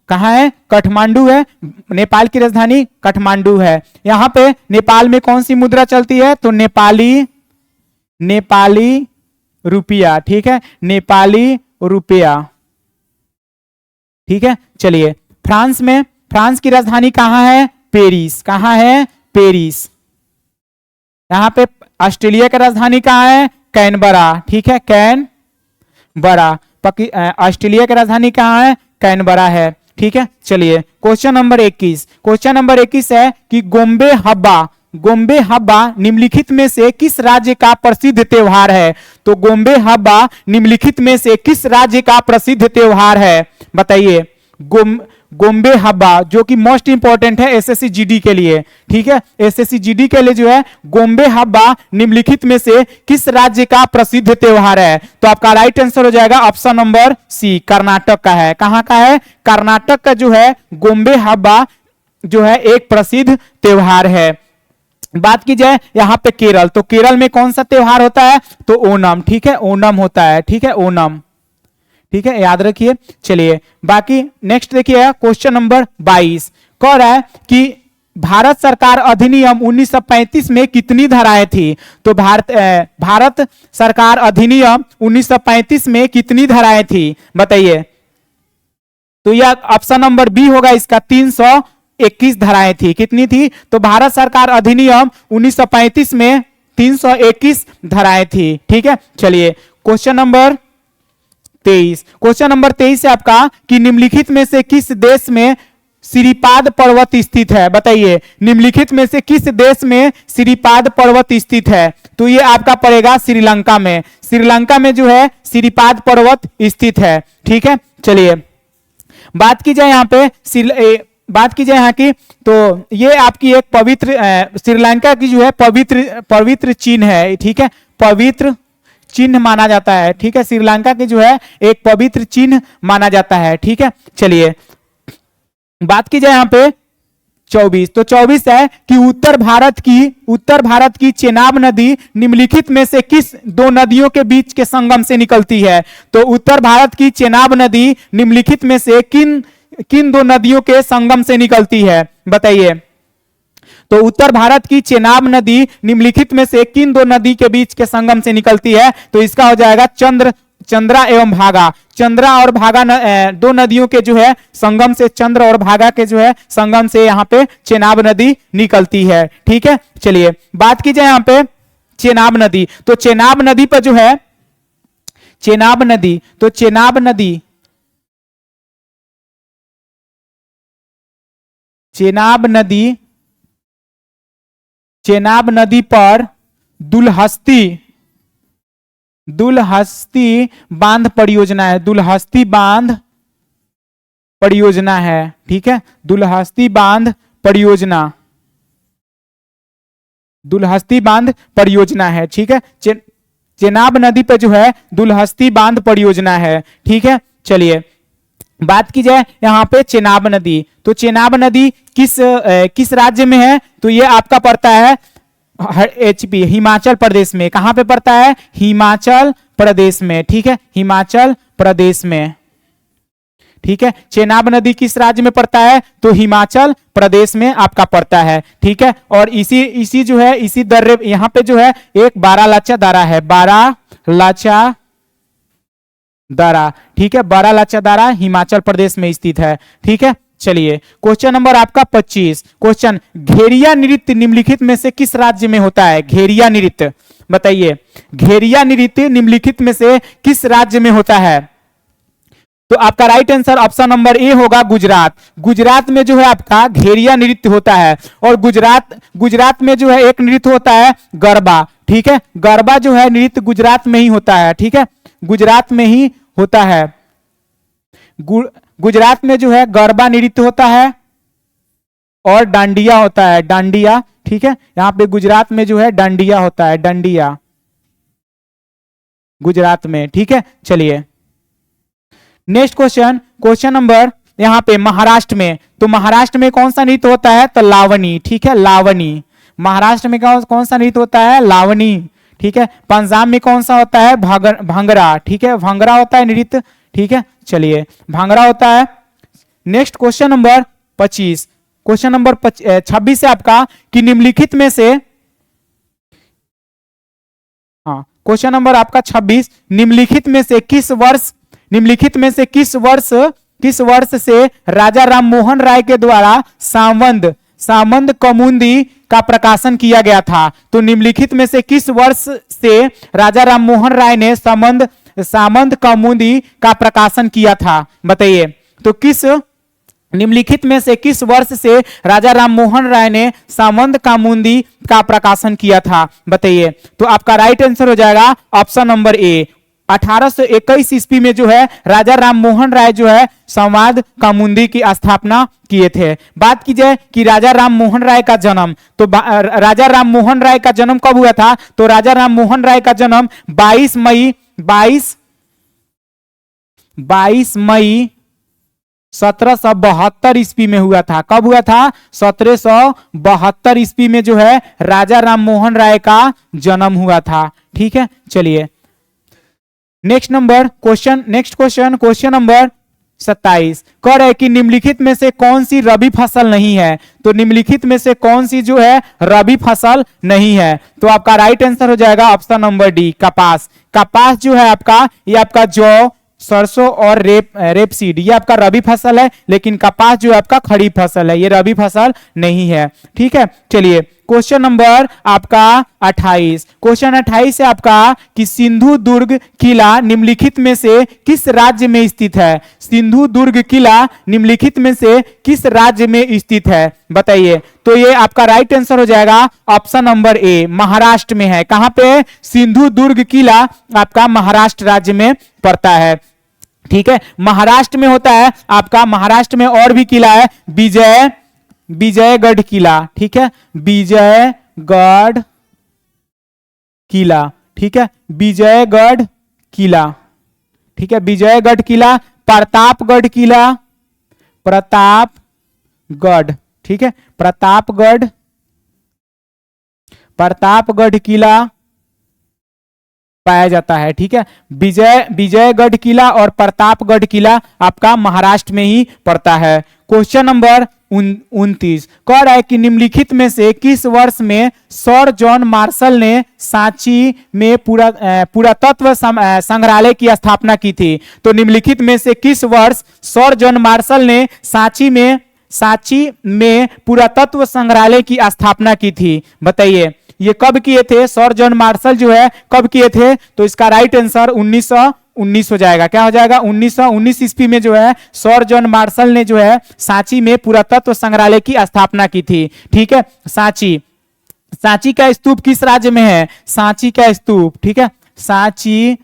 A: कहाँ है? काठमांडू है, नेपाल की राजधानी काठमांडू है। यहाँ पे नेपाल में कौन सी मुद्रा चलती है? तो नेपाली रुपया। ठीक है, नेपाली रुपया। ठीक है, चलिए फ्रांस में, फ्रांस की राजधानी कहाँ है? पेरिस। कहाँ है? पेरिस। यहाँ पे ऑस्ट्रेलिया की राजधानी कहाँ है? कैनबरा। ठीक है, कैनबरा। ऑस्ट्रेलिया की राजधानी कहाँ है? कैनबरा है। ठीक है, चलिए क्वेश्चन नंबर 21। क्वेश्चन नंबर 21 है कि गोम्बे हब्बा निम्नलिखित में से किस राज्य का प्रसिद्ध त्योहार है? तो गोम्बे हब्बा निम्नलिखित में से किस राज्य का प्रसिद्ध त्योहार है? बताइए। गोम्बे हब्बा जो कि मोस्ट इंपॉर्टेंट है एसएससी जीडी के लिए। ठीक है, एसएससी जीडी के लिए जो है गोम्बे हब्बा निम्नलिखित में से किस राज्य का प्रसिद्ध त्योहार है? तो आपका राइट आंसर हो जाएगा ऑप्शन नंबर सी, कर्नाटक का है। कहां का है? कर्नाटक का जो है गोम्बे हब्बा जो है एक प्रसिद्ध त्योहार है। बात की जाए यहां पे केरल, तो केरल में कौन सा त्योहार होता है? तो ओणम। ठीक है, ओणम होता है। ठीक है, ओणम। ठीक है, याद रखिए। चलिए बाकी नेक्स्ट देखिए क्वेश्चन नंबर 22 कह रहा है कि भारत सरकार अधिनियम 1935 में कितनी धाराएं थी? तो भारत सरकार अधिनियम 1935 में कितनी धाराएं थी? बताइए। तो यह ऑप्शन नंबर बी होगा इसका, 321 धाराएं थी। कितनी थी? तो भारत सरकार अधिनियम 1935 में 321 धाराएं थी। ठीक है, चलिए क्वेश्चन नंबर 23। क्वेश्चन नंबर 23 है आपका कि निम्नलिखित में से किस देश में सिरिपाद पर्वत स्थित है? बताइए, निम्नलिखित में से किस देश में सिरिपाद पर्वत स्थित है? तो ये आपका पड़ेगा श्रीलंका में। श्रीलंका में जो है सिरिपाद पर्वत स्थित है। ठीक है, चलिए बात की जाए यहाँ पे बात की जाए यहाँ की, तो ये आपकी एक पवित्र श्रीलंका की जो है पवित्र चिन्ह है। ठीक है, पवित्र चिन्ह माना जाता है। ठीक है, श्रीलंका की जो है एक पवित्र चिन्ह माना जाता है। ठीक है, चलिए बात की जाए यहाँ पे 24, तो 24 है कि उत्तर भारत की चेनाब नदी निम्नलिखित में से किस दो नदियों के बीच के संगम से निकलती है? तो उत्तर भारत की चेनाब नदी निम्नलिखित में से किन दो नदियों के संगम से निकलती है? बताइए। तो उत्तर भारत की चेनाब नदी निम्नलिखित में से किन दो नदी के बीच के संगम से निकलती है? तो इसका हो जाएगा चंद्रा एवं भागा। चंद्रा और भागा दो नदियों के जो है संगम से, चंद्र और भागा के जो है संगम से यहाँ पे चेनाब नदी निकलती है। ठीक है, चलिए बात की जाए यहाँ पे चेनाब नदी, तो चेनाब नदी पर जो है चेनाब नदी, तो चेनाब नदी पर दुलहस्ती बांध परियोजना है। दुलहस्ती बांध परियोजना है। ठीक है, दुलहस्ती बांध परियोजना है। ठीक है, चेनाब नदी पे जो है दुलहस्ती बांध परियोजना है। ठीक है, चलिए बात की जाए यहाँ पे चेनाब नदी, तो चेनाब नदी किस राज्य में है? तो ये आपका पड़ता है HP हिमाचल प्रदेश में। कहां पे पड़ता है? हिमाचल प्रदेश में। ठीक है, हिमाचल प्रदेश में। ठीक है, चेनाब नदी किस राज्य में पड़ता है? तो हिमाचल प्रदेश में आपका पड़ता है। ठीक है, और इसी जो है इसी दर्रे यहाँ पे जो है एक बारालाचा दर्रा है, बारालाचा दर्रा। ठीक है, बारालाचा दर्रा हिमाचल प्रदेश में स्थित है। ठीक है, चलिए क्वेश्चन नंबर आपका 25। क्वेश्चन, घेरिया नृत्य निम्नलिखित में से किस राज्य में होता है? घेरिया नृत्य, बताइए। घेरिया नृत्य निम्नलिखित में से किस राज्य में होता है? तो आपका right answer option number A होगा, गुजरात। गुजरात में जो है आपका घेरिया नृत्य होता है। और गुजरात में जो है एक नृत्य होता है गरबा। ठीक है, गरबा जो है नृत्य गुजरात में ही होता है। ठीक है, गुजरात में ही होता है। गुजरात में जो है गरबा नृत्य होता है और डांडिया होता है, डांडिया। ठीक है, यहां पे गुजरात में जो है डांडिया होता है, डांडिया गुजरात में। ठीक है, चलिए नेक्स्ट क्वेश्चन, क्वेश्चन नंबर यहाँ पे महाराष्ट्र में, तो महाराष्ट्र में कौन सा नृत्य होता है? तो लावनी, ठीक है, लावनी। महाराष्ट्र में कौन सा नृत्य होता है? लावनी, ठीक है। पंजाब में कौन सा होता है? भांगड़ा, ठीक है, भांगड़ा होता है नृत्य, ठीक है। चलिए, भांगड़ा होता है। Next question number 25, question number 26 है आपका कि निम्नलिखित में से, हाँ, क्वेश्चन नंबर आपका 26, निम्नलिखित में से किस वर्ष से राजा राम मोहन राय के द्वारा सामंत कौमुदी का प्रकाशन किया गया था? तो निम्नलिखित में से किस वर्ष से राजा राम मोहन राय ने सामंत कौमुदी का प्रकाशन किया था? बताइए। तो निम्नलिखित में से किस वर्ष से राजा राम मोहन राय ने सामंत कौमुदी का प्रकाशन किया था? बताइए। तो आपका राइट आंसर हो जाएगा ऑप्शन नंबर ए। 1821 ईस्वी में जो है राजा राम मोहन राय जो है संवाद कौमुदी की स्थापना किए थे। बात की जाए कि राजा राम मोहन राय का जन्म, तो राजा राम मोहन राय का जन्म कब हुआ था? तो राजा राम मोहन राय का जन्म 22 मई 1772 ईस्वी में हुआ था। कब हुआ था? 1772 ईस्वी में जो है राजा राम मोहन राय का जन्म हुआ था, ठीक है। चलिए, नेक्स्ट क्वेश्चन नंबर 27 कह रहा है कि निम्नलिखित में से कौन सी रबी फसल नहीं है? तो निम्नलिखित में से कौन सी जो है रबी फसल नहीं है? तो आपका राइट आंसर हो जाएगा ऑप्शन नंबर डी, कपास। कपास जो है आपका, ये आपका जौ, सरसों और रेपसीड, ये आपका रबी फसल है, लेकिन कपास जो है आपका खरीफ फसल है, ये रबी फसल नहीं है, ठीक है। चलिए, क्वेश्चन नंबर आपका 28, क्वेश्चन 28 है आपका कि सिंधु दुर्ग किला निम्नलिखित में से किस राज्य में स्थित है? सिंधु दुर्ग किला निम्नलिखित में से किस राज्य में स्थित है? बताइए। तो ये आपका राइट आंसर हो जाएगा ऑप्शन नंबर ए, महाराष्ट्र में है। कहां पे? सिंधु दुर्ग किला आपका महाराष्ट्र राज्य में पड़ता है, ठीक है। महाराष्ट्र में होता है आपका, महाराष्ट्र में और भी किला है, विजयगढ़ किला, ठीक है, विजयगढ़ किला, ठीक है, विजयगढ़ किला, ठीक है, विजयगढ़ किला, प्रतापगढ़ किला, प्रतापगढ़, ठीक है, प्रतापगढ़ किला पाया जाता है, ठीक है। विजयगढ़ किला और प्रतापगढ़ किला आपका महाराष्ट्र में ही पड़ता है। क्वेश्चन नंबर 29 कह रहा है कि निम्नलिखित में से किस वर्ष में सर जॉन मार्शल ने सांची में पुरातत्व संग्रहालय की स्थापना की थी? तो निम्नलिखित में से किस वर्ष सर जॉन मार्शल ने सांची में पुरातत्व संग्रहालय की स्थापना की थी? बताइए। ये कब किए थे? सर जॉन मार्शल जो है कब किए थे? तो इसका राइट आंसर 1919 हो जाएगा। क्या हो जाएगा? 1919 ईस्वी में जो है सर जॉन मार्शल ने जो है सांची में पुरातत्व संग्रहालय की स्थापना की थी, ठीक है। सांची का स्तूप किस राज्य में है? सांची का स्तूप, ठीक है, सांची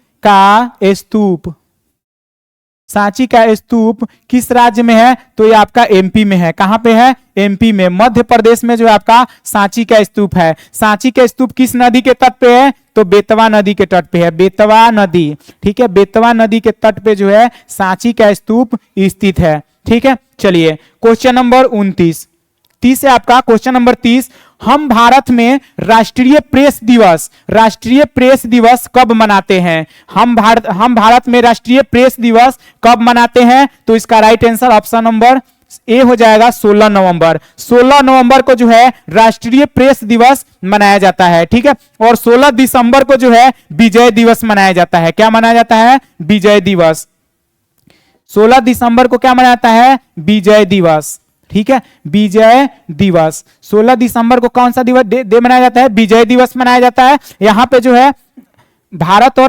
A: का स्तूप किस राज्य में है? तो ये आपका एमपी में है। कहां पे है? एमपी में, मध्य प्रदेश में जो है आपका सांची का स्तूप है। सांची का स्तूप किस नदी के तट पे है? तो बेतवा नदी के तट पे है, बेतवा नदी, ठीक है, बेतवा नदी के तट पे जो है सांची का स्तूप स्थित है, ठीक है। चलिए, क्वेश्चन नंबर 30 है आपका। क्वेश्चन नंबर 30, हम भारत में राष्ट्रीय प्रेस दिवस कब मनाते हैं? हम भारत में राष्ट्रीय प्रेस दिवस कब मनाते हैं? तो इसका right answer option number A हो जाएगा 16 नवंबर। 16 नवंबर को जो है राष्ट्रीय प्रेस दिवस मनाया जाता है, ठीक है। और 16 दिसंबर को जो है विजय दिवस मनाया जाता है। क्या मनाया जाता है? विजय दिवस। 16 दिसंबर को क्या मनाया जाता है? विजय दिवस, ठीक है, विजय दिवस। 16 दिसंबर को कौन सा दिवस मनाया जाता है? विजय दिवस मनाया जाता है। यहाँ पे जो है भारत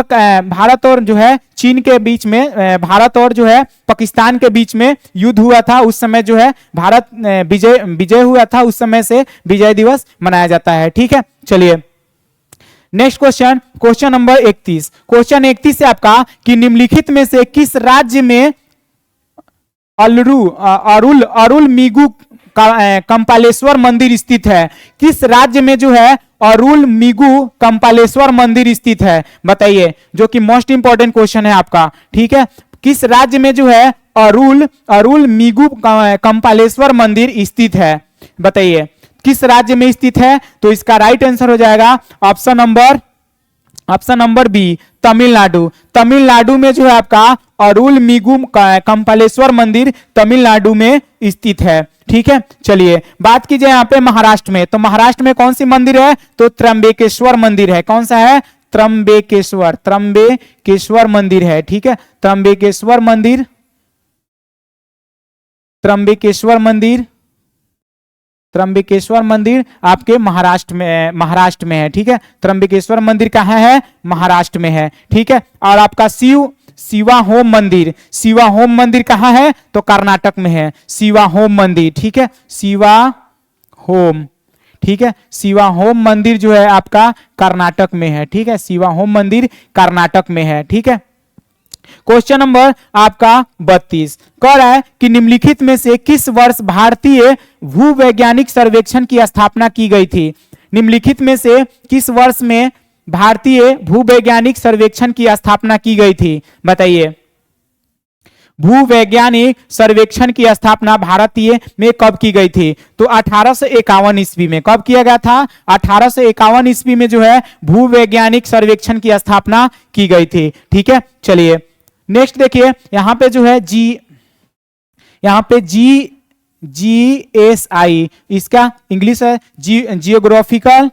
A: और जो है चीन के बीच में, भारत और जो है पाकिस्तान के बीच में युद्ध हुआ था, उस समय जो है भारत विजय हुआ था, उस समय से विजय दिवस मनाया जाता है, ठीक है। चलिए, नेक्स्ट क्वेश्चन नंबर 31। क्वेश्चन 31 से आपका कि निम्नलिखित में से किस राज्य में अरुल मिगु कंपालेश्वर मंदिर स्थित है? किस राज्य में जो है अरुल मिगु कंपालेश्वर मंदिर स्थित है? बताइए, जो कि मोस्ट इंपॉर्टेंट क्वेश्चन है आपका, ठीक है। किस राज्य में जो है अरुल अरुल मिगु कंपालेश्वर मंदिर स्थित है? बताइए किस राज्य में स्थित है? तो इसका राइट आंसर हो जाएगा option number B, Tamil Nadu. Tamil Nadu में जो है आपका अरुल मिगु कंपालेश्वर मंदिर तमिलनाडु में स्थित है। ठीक है, चलिए बात कीजिए यहाँ पे महाराष्ट्र में। तो महाराष्ट्र में कौन सी मंदिर है? तो त्र्यंबकेश्वर मंदिर है। कौन सा है? त्र्यंबकेश्वर मंदिर है। ठीक है, त्र्यंबकेश्वर मंदिर त्र्यंबकेश्वर मंदिर आपके महाराष्ट्र में है। ठीक है, त्र्यंबकेश्वर मंदिर कहाँ है? महाराष्ट्र में है। ठीक है, और आपका शिवा होम मंदिर कहाँ है? तो कर्नाटक में है शिवा होम मंदिर। ठीक है, शिवा होम मंदिर जो है आपका कर्नाटक में है। ठीक है, शिवा होम मंदिर कर्नाटक में है। ठीक है, क्वेश्चन नंबर आपका 32 कह रहा है कि निम्नलिखित में से किस वर्ष भारतीय भूवैज्ञानिक सर्वेक्षण की स्थापना की गई थी? निम्नलिखित में से किस वर्ष में भारतीय भूवैज्ञानिक सर्वेक्षण की स्थापना की गई थी? बताइए भूवैज्ञानिक सर्वेक्षण की स्थापना भारतीय में कब की गई थी? तो 1851 ईस्वी में। कब किया गया था? 1851 ईस्वी में जो है भूवैज्ञानिक सर्वेक्षण की स्थापना की गई थी। ठीक है, चलिए नेक्स्ट देखिए यहाँ पे जो है GSI, इसका इंग्लिश है जियोग्राफिकल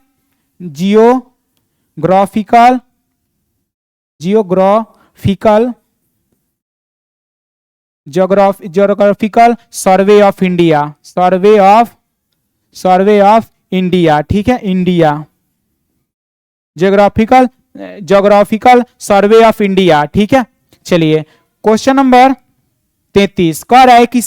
A: सर्वे ऑफ इंडिया। ठीक है, India geographical survey of India. ठीक है, चलिए क्वेश्चन नंबर 33 कह रहा है कि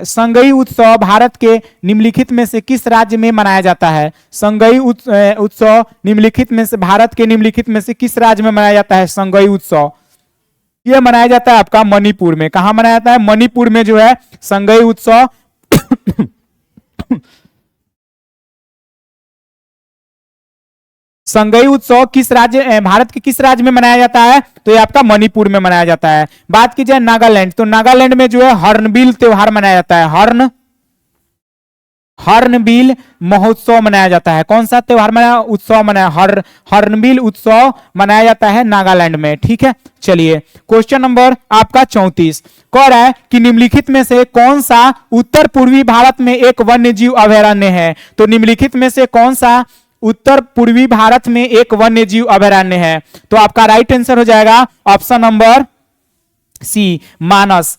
A: संगई उत्सव भारत के निम्नलिखित में से किस राज्य में मनाया जाता है? संगई उत्सव भारत के निम्नलिखित में से किस राज्य में मनाया जाता है? संगई उत्सव यह मनाया जाता है आपका मणिपुर में। कहां मनाया जाता है? मणिपुर में जो है संगई उत्सव संगई उत्सव किस राज्य, भारत के किस राज्य में मनाया जाता है? तो ये आपका मणिपुर में मनाया जाता है। बात की जाए नागालैंड, तो नागालैंड में जो है हॉर्नबिल त्योहार मनाया जाता है। हॉर्नबिल महोत्सव मनाया जाता है। कौन सा त्योहार हॉर्नबिल उत्सव मनाया जाता है नागालैंड में। ठीक है, चलिए क्वेश्चन नंबर आपका 34 कह रहा है कि निम्नलिखित में से कौन सा उत्तर पूर्वी भारत में एक वन्य जीव अभयारण्य है? तो निम्नलिखित में से कौन सा उत्तर पूर्वी भारत में एक वन्य जीव अभयारण्य है? तो आपका राइट आंसर हो जाएगा ऑप्शन नंबर सी, मानस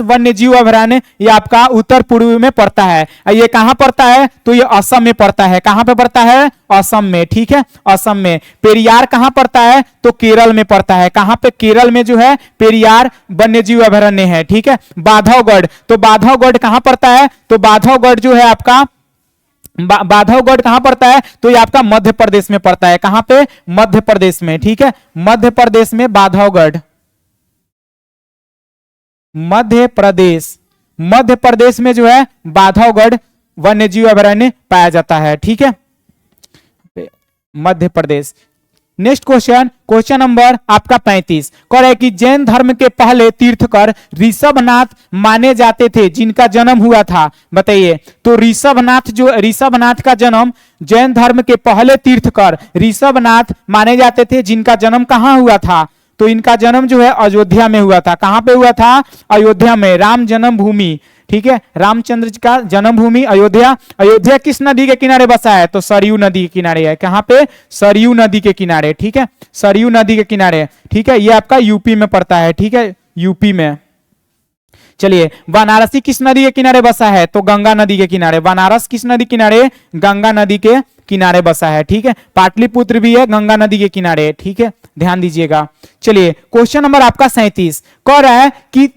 A: वन्य जीव अभयारण्य। ये आपका उत्तर पूर्वी में पड़ता है। ये कहां पड़ता है? तो ये असम में पड़ता है। कहां पे पड़ता है? असम में। ठीक है, असम में। पेरियार कहां पड़ता है? तो केरल में पड़ता है। कहां पे? केरल में जो है पेरियार वन्य जीव अभयारण्य है। ठीक है, बांधवगढ़, तो बांधवगढ़ कहां पड़ता है? तो बांधवगढ़ जो है आपका बांधवगढ़ कहां पड़ता है? तो ये आपका मध्य प्रदेश में पड़ता है। कहां पे? मध्य प्रदेश में। ठीक है, मध्य प्रदेश में बांधवगढ़। मध्य प्रदेश में जो है बांधवगढ़ वन्यजीव अभयारण्य पाया जाता है। ठीक है, Madhya Pradesh. Next question number आपका 35 कह रहा है कि जैन धर्म के पहले तीर्थकर ऋषभनाथ माने जाते थे जिनका जन्म हुआ था। बताइए तो ऋषभनाथ का जन्म, जैन धर्म के पहले तीर्थकर ऋषभनाथ माने जाते थे जिनका जन्म कहां हुआ था? तो इनका जन्म जो है अयोध्या में हुआ था। कहां पे हुआ था? अयोध्या में, राम जन्मभूमि। ठीक है, रामचंद्र जी का जन्मभूमि अयोध्या। अयोध्या किस नदी के किनारे बसा है? तो सरयू नदी के किनारे है। कहां पे? सरयू नदी के किनारे। ठीक है, सरयू नदी के किनारे। ठीक है, ये आपका यूपी में पड़ता है। ठीक है, यूपी में। चलिए वाराणसी किस नदी के किनारे बसा है? तो गंगा नदी के किनारे। बनारस किस नदी किनारे? गंगा नदी के किनारे बसा है। ठीक है, पाटलिपुत्र भी है गंगा नदी के किनारे। ठीक है, ध्यान दीजिएगा। चलिए क्वेश्चन नंबर आपका 37 कह रहा है कि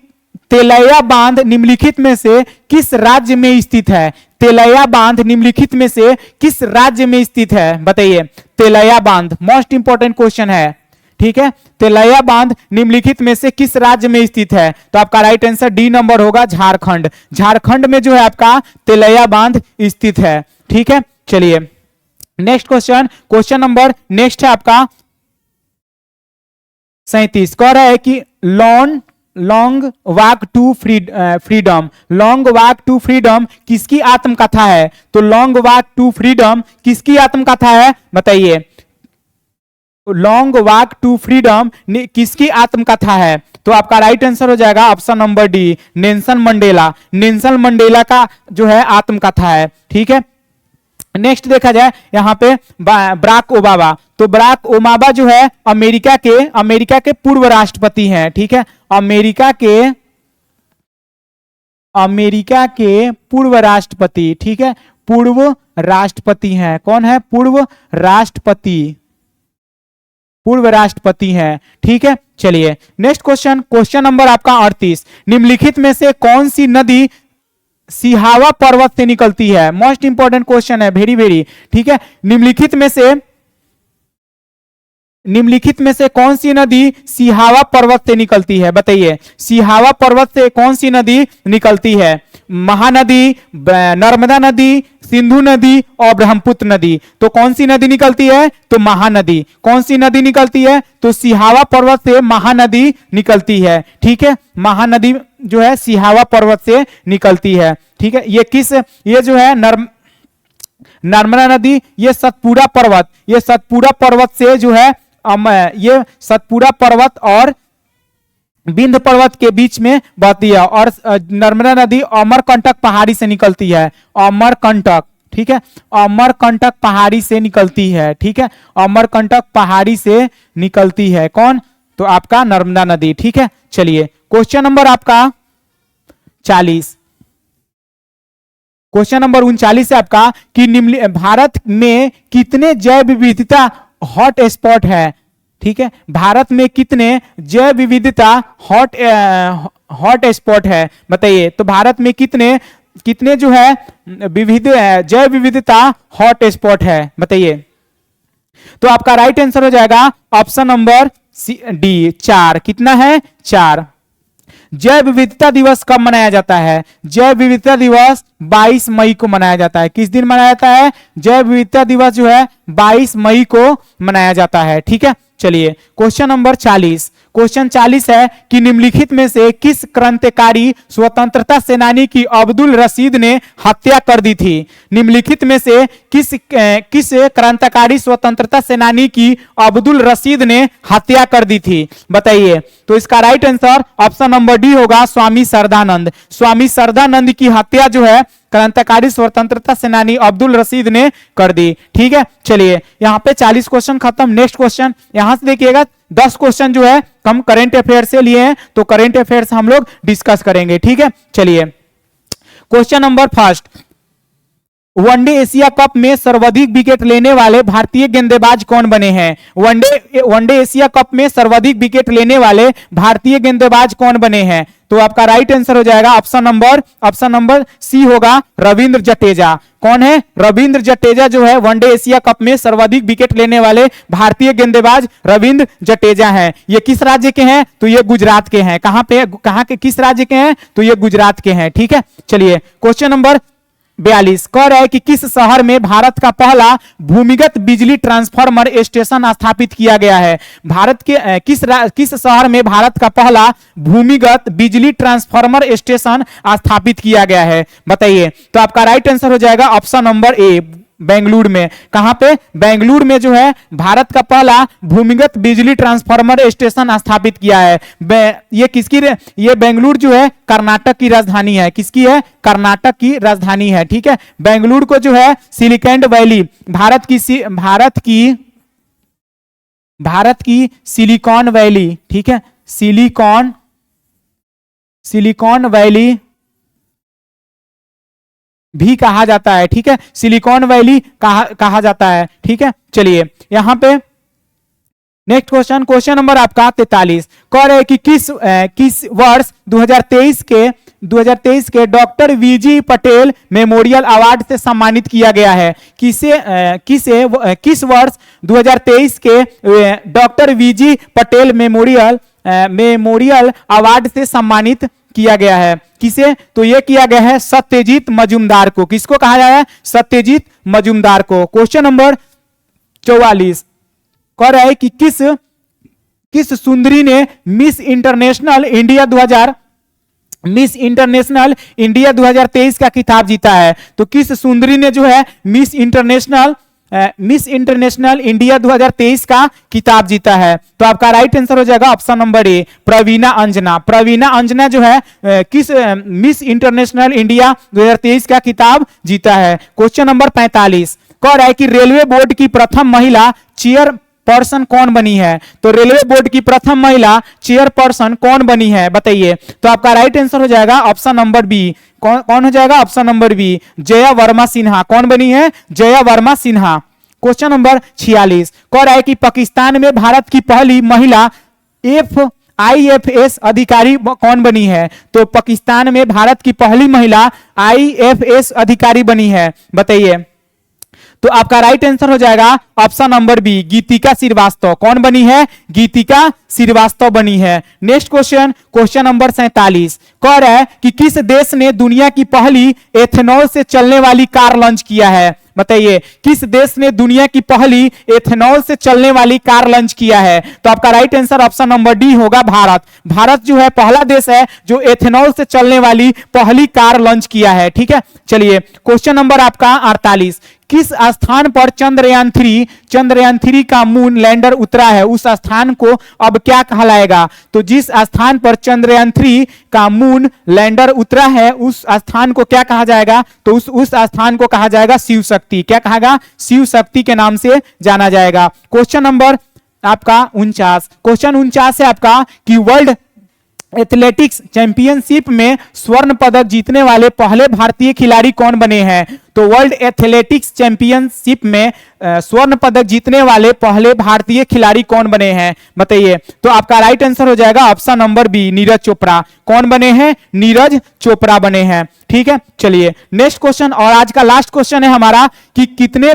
A: तेलैया बांध निम्नलिखित में से किस राज्य में स्थित है? तेलैया बांध निम्नलिखित में से किस राज्य में स्थित है? बताइए तेलैया बांध मोस्ट इंपॉर्टेंट क्वेश्चन है। ठीक है, तेलैया बांध निम्नलिखित में से किस राज्य में स्थित है? तो आपका राइट आंसर डी नंबर होगा, झारखंड। झारखंड में जो है आपका तेलैया बांध स्थित है। ठीक है, चलिए नेक्स्ट क्वेश्चन नंबर नेक्स्ट है आपका 37 कह रहा है कि Long Walk to Freedom, Long Walk to Freedom किसकी आत्मकथा है? तो लॉन्ग वॉक टू फ्रीडम किसकी आत्मकथा है बताइए? लॉन्ग वॉक टू फ्रीडम किसकी आत्मकथा है? तो आपका राइट आंसर हो जाएगा option number D, Nelson Mandela. Nelson Mandela का जो है आत्मकथा है। ठीक है, नेक्स्ट देखा जाए यहाँ पे बराक ओबामा। तो बराक ओबामा जो है अमेरिका के पूर्व राष्ट्रपति हैं। ठीक है, अमेरिका के पूर्व राष्ट्रपति। ठीक है, पूर्व राष्ट्रपति हैं। कौन है? पूर्व राष्ट्रपति हैं। ठीक है, चलिए नेक्स्ट क्वेश्चन नंबर आपका 38। निम्नलिखित में से कौन सी नदी सिहावा पर्वत से निकलती है? मोस्ट इंपॉर्टेंट क्वेश्चन है, वेरी। ठीक है, निम्नलिखित में से कौन सी नदी सिहावा पर्वत से निकलती है? बताइए, सिहावा पर्वत से कौन सी नदी निकलती है? महानदी, नर्मदा नदी, सिंधु नदी और ब्रह्मपुत्र नदी। तो कौन सी नदी निकलती है? तो महानदी। कौन सी नदी निकलती है? तो सिहावा पर्वत से महानदी निकलती है। ठीक है, महानदी जो है सिहावा पर्वत से निकलती है। ठीक है, ये जो है नर्मदा नदी, ये सतपुड़ा पर्वत से जो है ये सतपुड़ा पर्वत और विंध्य पर्वत के बीच में बहती है। और नर्मदा नदी अमरकंटक पहाड़ी से निकलती है। अमरकंटक, ठीक है, अमरकंटक पहाड़ी से निकलती है। ठीक है, अमरकंटक पहाड़ी से निकलती है। कौन? तो आपका नर्मदा नदी। ठीक है, चलिए क्वेश्चन नंबर आपका 40। क्वेश्चन नंबर 39 है आपका कि भारत में कितने जैव विविधता हॉट स्पॉट है? ठीक है, भारत में कितने जैव विविधता हॉट स्पॉट है बताइए? तो भारत में कितने जो है जैव विविधता हॉट स्पॉट है बताइए? तो आपका राइट आंसर हो जाएगा ऑप्शन नंबर डी, 4। कितना है? 4। जैव विविधता दिवस कब मनाया जाता है? जैव विविधता दिवस 22 मई को मनाया जाता है। किस दिन मनाया जाता है? जैव विविधता दिवस जो है 22 मई को मनाया जाता है। ठीक है, चलिए क्वेश्चन नंबर 40। क्वेश्चन 40 है कि निम्नलिखित में से किस क्रांतिकारी स्वतंत्रता सेनानी की अब्दुल रशीद ने हत्या कर दी थी? निम्नलिखित में से किस क्रांतिकारी स्वतंत्रता सेनानी की अब्दुल रशीद ने हत्या कर दी थी बताइए? तो इसका right answer option number D होगा, स्वामी श्रद्धानंद। स्वामी श्रद्धानंद की हत्या जो है क्रांतिकारी स्वतंत्रता सेनानी अब्दुल रशीद ने कर दी। ठीक है, चलिए यहाँ पे 40 क्वेश्चन खत्म। नेक्स्ट क्वेश्चन यहां से देखिएगा, 10 क्वेश्चन जो है हम करंट अफेयर से लिए हैं, तो करंट अफेयर हम लोग डिस्कस करेंगे। ठीक है, चलिए question number first. One day Asia cup में सर्वाधिक विकेट लेने वाले भारतीय गेंदबाज कौन बने हैं? वनडे एशिया कप में सर्वाधिक विकेट लेने वाले भारतीय गेंदबाज कौन बने हैं? तो आपका राइट आंसर हो जाएगा ऑप्शन नंबर सी होगा, रविंद्र जडेजा। कौन है? रविंद्र जडेजा जो है वनडे एशिया कप में सर्वाधिक विकेट लेने वाले भारतीय गेंदबाज रविंद्र जडेजा हैं। ये किस राज्य के हैं? तो ये गुजरात के हैं। कहां के किस राज्य के हैं? तो ये गुजरात के हैं। ठीक है, चलिए क्वेश्चन नंबर 42 कह रहा है कि किस शहर में भारत का पहला भूमिगत बिजली ट्रांसफार्मर स्टेशन स्थापित किया गया है? भारत के किस शहर में भारत का पहला भूमिगत बिजली ट्रांसफार्मर स्टेशन स्थापित किया गया है बताइए? तो आपका राइट आंसर हो जाएगा ऑप्शन नंबर ए, बेंगलुरु में। कहां पे? बेंगलुरु में जो है भारत का पहला भूमिगत बिजली ट्रांसफार्मर स्टेशन स्थापित किया है। ये बेंगलुरु जो है कर्नाटक की राजधानी है। किसकी है? कर्नाटक की राजधानी है। ठीक है, बेंगलुरु को जो है सिलिकॉन वैली, भारत की सिलिकॉन वैली, ठीक है, सिलिकॉन वैली भी कहा जाता है। ठीक है, सिलिकॉन वैली कहा जाता है। ठीक है, चलिए यहां पे नेक्स्ट क्वेश्चन नंबर आपका 43 कह रहे हैं कि किस वर्ष 2023 के doctor V G Patel memorial award से सम्मानित किया गया है? किस वर्ष 2023 के doctor V G Patel memorial award से सम्मानित किया गया है? किसे? तो यह किया गया है सत्यजीत मजूमदार को। किसको कहा जाता है? सत्यजीत मजूमदार को। क्वेश्चन नंबर 44 कह रहा है कि किस सुंदरी ने मिस इंटरनेशनल इंडिया 2023 का खिताब जीता है? तो किस सुंदरी ने जो है मिस इंटरनेशनल इंडिया 2023 का खिताब जीता है? तो आपका राइट आंसर हो जाएगा ऑप्शन नंबर ए, प्रवीणा अंजना। प्रवीणा अंजना जो है किस मिस इंटरनेशनल इंडिया 2023 का खिताब जीता है? क्वेश्चन नंबर 45 कह रहा है कि रेलवे बोर्ड की प्रथम महिला चेयरपर्सन कौन बनी है? तो रेलवे बोर्ड की प्रथम महिला चेयरपर्सन कौन बनी है, बताइए। तो आपका राइट आंसर हो जाएगा ऑप्शन नंबर बी। कौन हो जाएगा? Option number B, Jaya Varma Sinha. कौन बनी है? जया वर्मा सिन्हा। क्वेश्चन नंबर 46 कह रहा है कि पाकिस्तान में भारत की पहली महिला IFS अधिकारी कौन बनी है? तो पाकिस्तान में भारत की पहली महिला IFS अधिकारी बनी है, बताइए। तो आपका राइट आंसर हो जाएगा ऑप्शन नंबर बी, गीतिका श्रीवास्तव। कौन बनी है? गीतिका श्रीवास्तव बनी है। नेक्स्ट क्वेश्चन नंबर 47 कह रहा है कि किस देश ने दुनिया की पहली एथेनॉल से चलने वाली कार लॉन्च किया है? बताइए, किस देश ने दुनिया की पहली एथेनॉल से चलने वाली कार लॉन्च किया है? तो आपका right answer option number D होगा, भारत। भारत जो है पहला देश है जो एथेनॉल से चलने वाली पहली कार लॉन्च किया है, ठीक है। चलिए क्वेश्चन नंबर आपका 48 किस स्थान पर चंद्रयान 3 का मून लैंडर उतरा है, उस स्थान को अब क्या कहलाएगा? तो जिस स्थान पर चंद्रयान 3 का मून लैंडर उतरा है उस स्थान को क्या कहा जाएगा? तो उस स्थान को कहा जाएगा शिव शक्ति। क्या कहा? शिव शक्ति के नाम से जाना जाएगा। क्वेश्चन नंबर आपका 49 है आपका कि वर्ल्ड एथलेटिक्स चैंपियनशिप में स्वर्ण पदक जीतने वाले पहले भारतीय खिलाड़ी कौन बने हैं? तो वर्ल्ड एथलेटिक्स चैंपियनशिप में स्वर्ण पदक जीतने वाले पहले भारतीय खिलाड़ी कौन बने हैं, बताइए। तो आपका राइट आंसर हो जाएगा option number B, Neeraj Chopra. कौन बने हैं? नीरज चोपड़ा बने हैं, ठीक है। चलिए नेक्स्ट क्वेश्चन और आज का लास्ट क्वेश्चन है हमारा कि कितने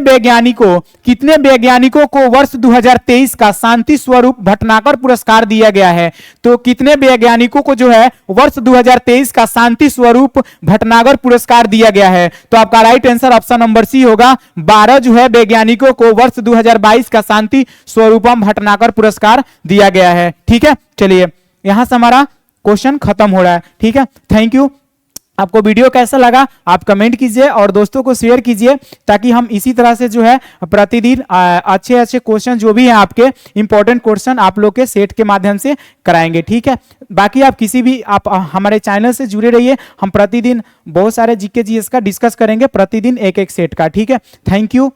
A: वैज्ञानिकों को वर्ष 2023 का शांति स्वरूप भटनागर पुरस्कार दिया गया है? तो कितने वैज्ञानिकों को जो है वर्ष 2023 का शांति स्वरूप भटनागर पुरस्कार दिया गया है? तो आपका right answer option number C होगा, 12 जो है वैज्ञानिकों को वर्ष 2022 का शांति स्वरूपम भटनागर पुरस्कार दिया गया है, ठीक है। चलिए यहां से हमारा क्वेश्चन खत्म हो रहा है, ठीक है। Thank you. आपको वीडियो कैसा लगा आप कमेंट कीजिए और दोस्तों को शेयर कीजिए ताकि हम इसी तरह से जो है प्रतिदिन अच्छे क्वेश्चन जो भी हैं आपके इंपॉर्टेंट क्वेश्चन आप लोग के सेट के माध्यम से कराएंगे, ठीक है। बाकी आप आप हमारे चैनल से जुड़े रहिए, हम प्रतिदिन बहुत सारे जीके जीएस का डिस्कस करेंगे, प्रतिदिन एक सेट का, ठीक है। Thank you.